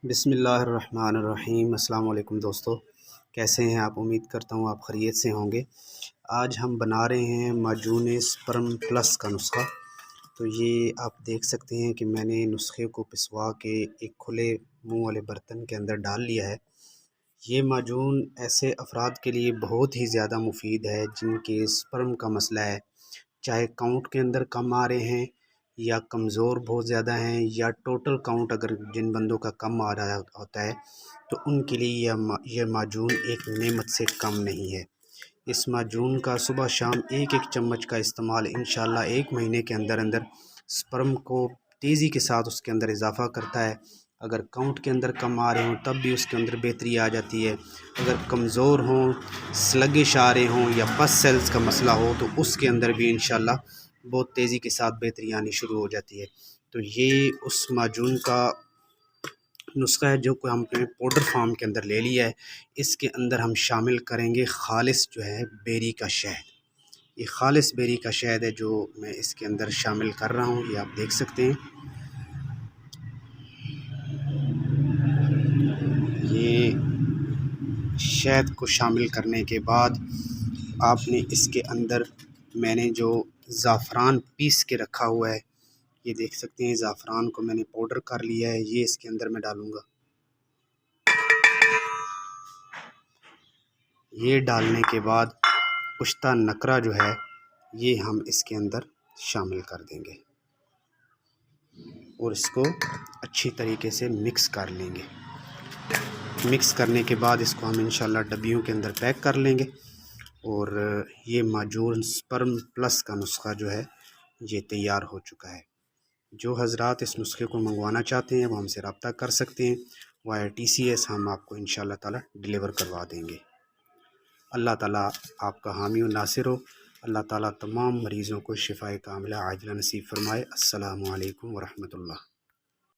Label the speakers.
Speaker 1: بسم اللہ الرحمن الرحیم۔ السلام علیکم دوستو، کیسے ہیں آپ؟ امید کرتا ہوں آپ خیریت سے ہوں گے۔ آج ہم بنا رہے ہیں معجون سپرم پلس کا نسخہ۔ تو یہ آپ دیکھ سکتے ہیں کہ میں نے نسخے کو پسوا کے ایک کھلے منہ والے برتن کے اندر ڈال لیا ہے۔ یہ معجون ایسے افراد کے لیے بہت ہی زیادہ مفید ہے جن کے سپرم کا مسئلہ ہے، چاہے کاؤنٹ کے اندر کم آ رہے ہیں یا کمزور بہت زیادہ ہیں، یا ٹوٹل کاؤنٹ اگر جن بندوں کا کم آ رہا ہوتا ہے تو ان کے لیے یہ معجون ایک نعمت سے کم نہیں ہے۔ اس معجون کا صبح شام ایک چمچ کا استعمال انشاءاللہ 1 مہینے کے اندر سپرم کو تیزی کے ساتھ اس کے اندر اضافہ کرتا ہے۔ اگر کاؤنٹ کے اندر کم آ رہے ہوں تب بھی اس کے اندر بہتری آ جاتی ہے۔ اگر کمزور ہوں، سلگش آ رہے ہوں یا پس سیلز کا مسئلہ ہو تو اس کے اندر بھی انشاءاللہ بہت تیزی کے ساتھ بہتری آنی شروع ہو جاتی ہے۔ تو یہ اس معجون کا نسخہ ہے جو کہ ہم نے پاؤڈر فارم کے اندر لے لیا ہے۔ اس کے اندر ہم شامل کریں گے خالص جو ہے بیری کا شہد۔ یہ خالص بیری کا شہد ہے جو میں اس کے اندر شامل کر رہا ہوں، یہ آپ دیکھ سکتے ہیں۔ یہ شہد کو شامل کرنے کے بعد آپ نے اس کے اندر میں نے جو زعفران پیس کے رکھا ہوا ہے، یہ دیکھ سکتے ہیں، زعفران کو میں نے پاؤڈر کر لیا ہے، یہ اس کے اندر میں ڈالوں گا۔ یہ ڈالنے کے بعد پشتہ نکرہ جو ہے یہ ہم اس کے اندر شامل کر دیں گے اور اس کو اچھی طریقے سے مکس کر لیں گے۔ مکس کرنے کے بعد اس کو ہم انشاءاللہ ڈبیوں کے اندر پیک کر لیں گے، اور یہ معجون سپرم پلس کا نسخہ جو ہے یہ تیار ہو چکا ہے۔ جو حضرات اس نسخے کو منگوانا چاہتے ہیں وہ ہم سے رابطہ کر سکتے ہیں، وائر TCS ہم آپ کو انشاءاللہ تعالی ڈیلیور کروا دیں گے۔ اللہ تعالیٰ آپ کا حامی و ناصر ہو۔ اللہ تعالیٰ تمام مریضوں کو شفائے کاملہ عاجلہ نصیب فرمائے۔ السلام علیکم ورحمۃ اللہ۔